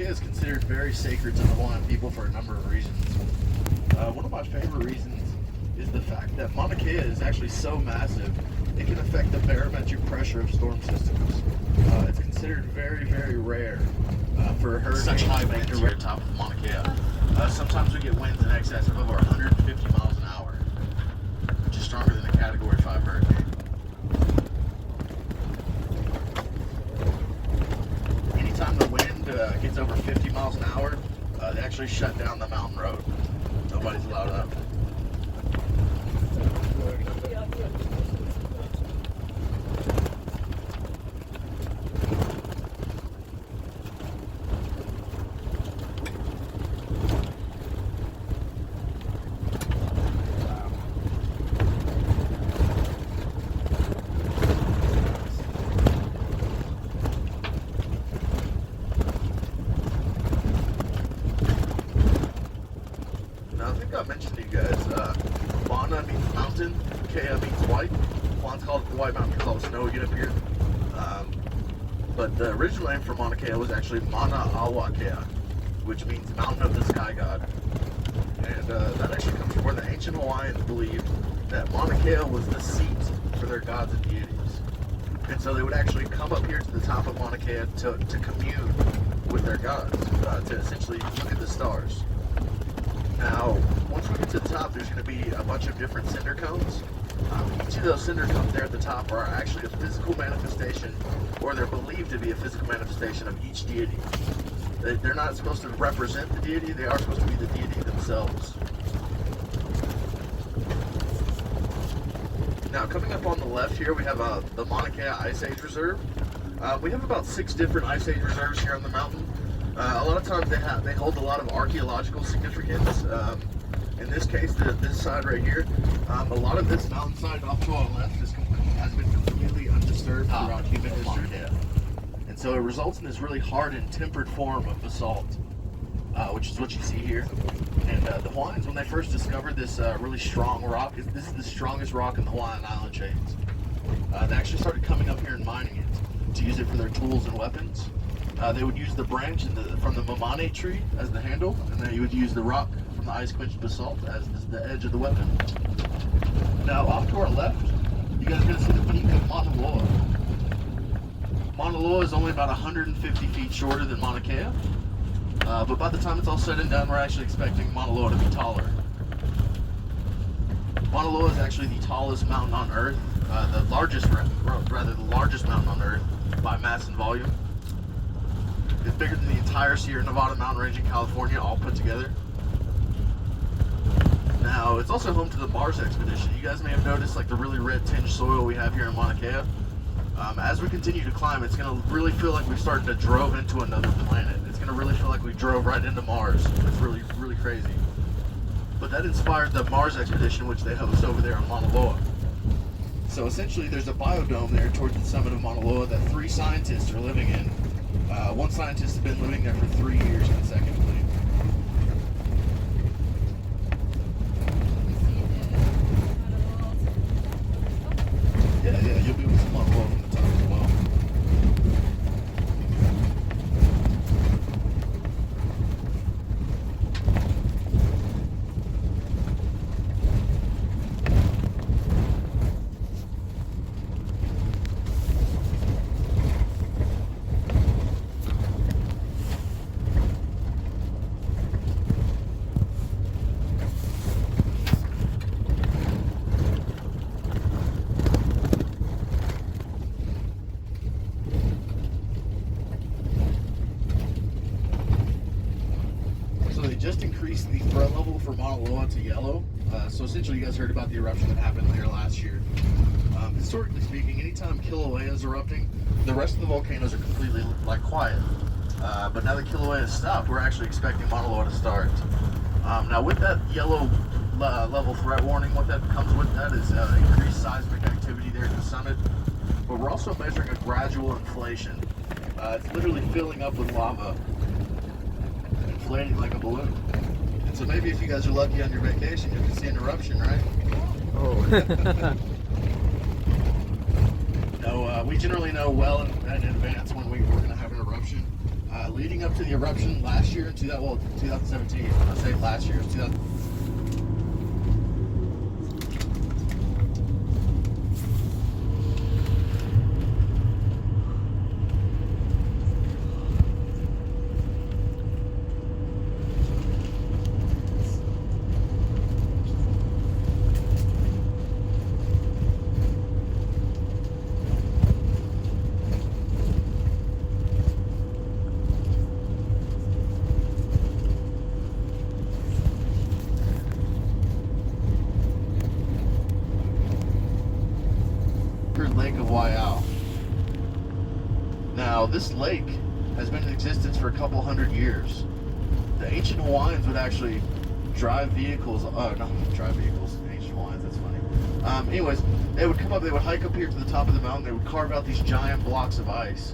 Kea is considered very sacred to the Hawaiian people for a number of reasons. One of my favorite reasons is the fact that Mauna Kea is actually so massive, it can affect the barometric pressure of storm systems. It's considered very, very rare for hurricanes. Such high winds here at the top of Mauna Kea. Sometimes we get winds in excess of over 150 miles an hour, which is stronger than a Category 5 hurricane. Anytime the wind gets over 50 miles an hour, they actually shut down the mountain road. Nobody's allowed up. I mentioned to you guys, Mauna means mountain, Kea means white. Juan's called it the White Mountain, called it snowy up here. But the original name for Mauna Kea was actually Mauna Kea, which means mountain of the sky god. And that actually comes from where the ancient Hawaiians believed that Mauna Kea was the seat for their gods and deities. And so they would actually come up here to the top of Mauna Kea to commune with their gods, to essentially look at the stars. Now, once we get to the top, there's going to be a bunch of different cinder cones. Each of those cinder cones there at the top are actually a physical manifestation, or they're believed to be a physical manifestation of each deity. They're not supposed to represent the deity, they are supposed to be the deity themselves. Now, coming up on the left here, we have the Mauna Kea Ice Age Reserve. We have about 6 different Ice Age reserves here on the mountain. A lot of times they hold a lot of archaeological significance. In this case, this side right here, a lot of this mountainside off to our left has been completely undisturbed throughout human history. And so it results in this really hard and tempered form of basalt, which is what you see here. And the Hawaiians, when they first discovered this really strong rock, this is the strongest rock in the Hawaiian island chains. They actually started coming up here and mining it to use it for their tools and weapons. They would use the branch from the mamane tree as the handle, and then you would use the rock from the ice-quenched basalt as the edge of the weapon. Now, off to our left, you guys are going to see the peak of Mauna Loa. Mauna Loa is only about 150 feet shorter than Mauna Kea, but by the time it's all said and done, we're actually expecting Mauna Loa to be taller. Mauna Loa is actually the tallest mountain on Earth, the largest mountain on Earth by mass and volume. It's bigger than the entire Sierra Nevada mountain range in California, all put together. Now, it's also home to the Mars expedition. You guys may have noticed like the really red tinged soil we have here in Mauna Kea. As we continue to climb, it's going to really feel like we've started to drove into another planet. It's going to really feel like we drove right into Mars. It's really, really crazy. But that inspired the Mars expedition, which they host over there on Mauna Loa. So essentially, there's a biodome there towards the summit of Mauna Loa that 3 scientists are living in. One scientist has been living there for 3 years consecutively. Yeah, you'll be able to see Mauna Loa from the top as well. Just increased the threat level for Mauna Loa to yellow. So essentially you guys heard about the eruption that happened there last year. Historically speaking, anytime Kilauea is erupting, the rest of the volcanoes are completely quiet. But now that Kilauea has stopped, we're actually expecting Mauna Loa to start. Now with that yellow level threat warning, what that comes with that is increased seismic activity there at the summit. But we're also measuring a gradual inflation. It's literally filling up with lava, inflating like a balloon. And so maybe if you guys are lucky on your vacation, you can see an eruption, right? Oh. No, we generally know well in advance when we're going to have an eruption. leading up to the eruption last year in 2017. I say last year, it was 2000. Lake of Waiau. Now, this lake has been in existence for a couple hundred years. The ancient Hawaiians would actually drive vehicles. Not drive vehicles. Ancient Hawaiians. That's funny. Anyways, they would come up. They would hike up here to the top of the mountain. They would carve out these giant blocks of ice,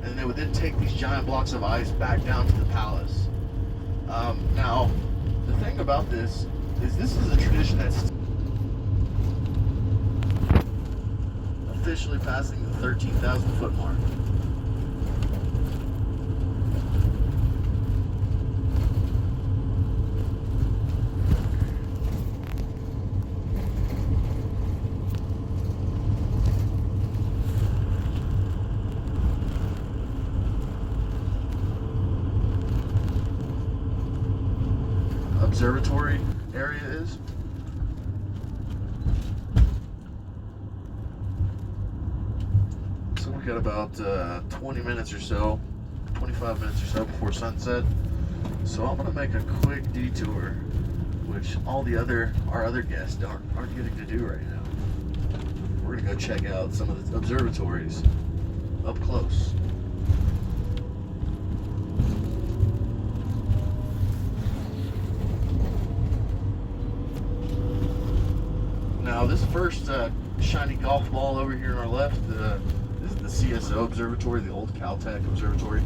and they would then take these giant blocks of ice back down to the palace. Now, the thing about this is a tradition that's officially passing the 13,000 foot mark. Observatory area is. So we got about 20 minutes or so, 25 minutes or so before sunset. So I'm gonna make a quick detour, which our other guests aren't getting to do right now. We're gonna go check out some of the observatories up close. Now this first shiny golf ball over here on our left, this is the CSO Observatory, the old Caltech Observatory.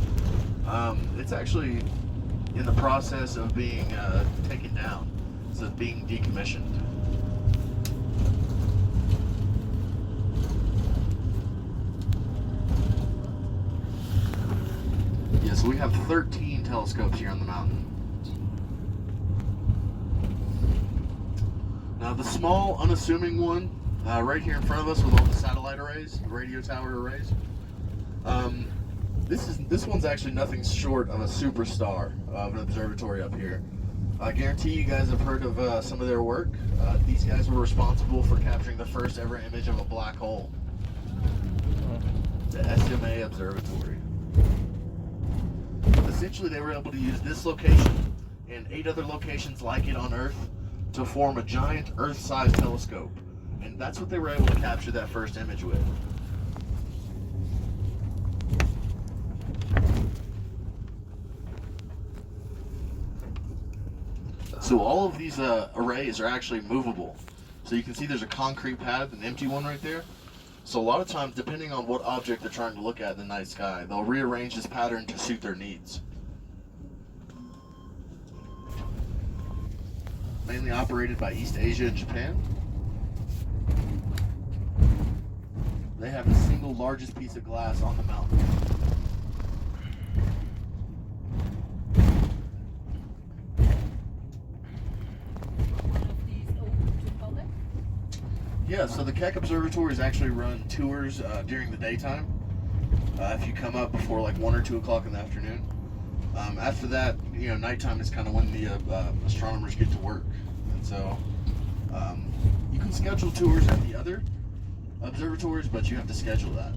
It's actually in the process of being taken down, so it's being decommissioned. Yeah, so we have 13 telescopes here on the mountain. Now the small, unassuming one, right here in front of us with all the satellite arrays, the radio tower arrays. This one's actually nothing short of a superstar of an observatory up here. I guarantee you guys have heard of some of their work. These guys were responsible for capturing the first ever image of a black hole. The SMA Observatory. Essentially, they were able to use this location and 8 other locations like it on Earth to form a giant Earth-sized telescope. And that's what they were able to capture that first image with. So all of these arrays are actually movable. So you can see there's a concrete pad, an empty one right there. So a lot of times, depending on what object they're trying to look at in the night sky, they'll rearrange this pattern to suit their needs. Mainly operated by East Asia and Japan. They have the single largest piece of glass on the mountain. Yeah, so the Keck Observatories actually run tours during the daytime. If you come up before like 1 or 2 o'clock in the afternoon. After that, nighttime is kind of when the astronomers get to work. And so you can schedule tours at the other observatories, but you have to schedule that.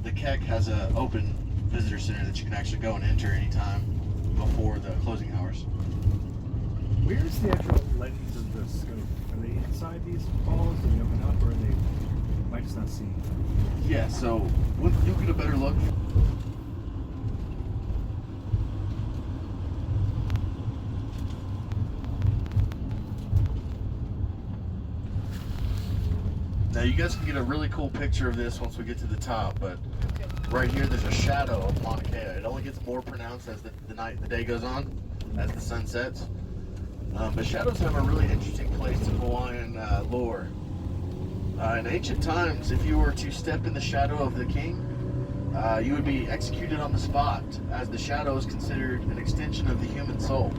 The Keck has an open visitor center that you can actually go and enter anytime before the closing hours. Where's the actual lens of the scope? Are they inside these balls? Do they open up, or are they? Am I just not seeing? Yeah, so you'll get a better look. Now you guys can get a really cool picture of this once we get to the top, but right here there's a shadow of Mauna Kea. It only ggets more pronounced as the day goes on, as the sun sets. But shadows have a really interesting place in Hawaiian lore. In ancient times, if you were to step in the shadow of the king, you would be executed on the spot, as the shadow is considered an extension of the human soul.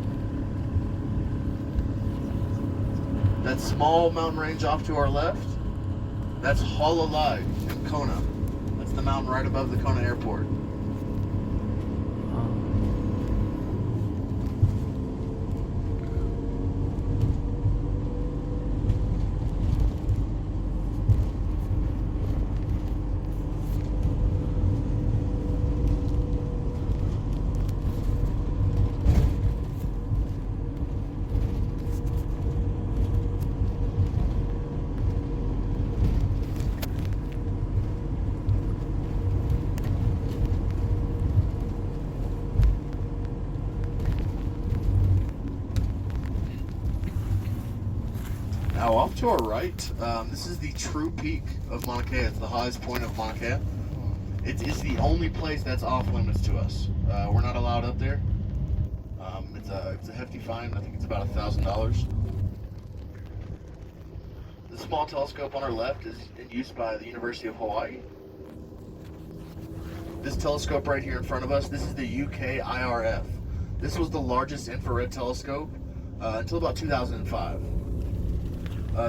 That small mountain range off to our left, that's Hololai in Kona. That's the mountain right above the Kona airport. Now off to our right, this is the true peak of Mauna Kea. It's the highest point of Mauna Kea. It's the only place that's off limits to us. We're not allowed up there. It's a hefty fine. I think it's about $1,000. The small telescope on our left is in use by the University of Hawaii. This telescope right here in front of us, this is the UK IRF. This was the largest infrared telescope until about 2005.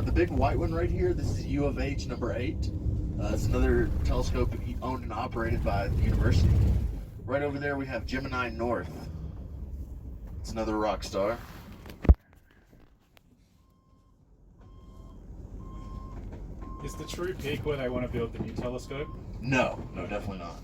The big white one right here, this is U of H number 8. It's another telescope owned and operated by the university. Right over there we have Gemini North. It's another rock star. Is the true peak where they want to build the new telescope? No, definitely not.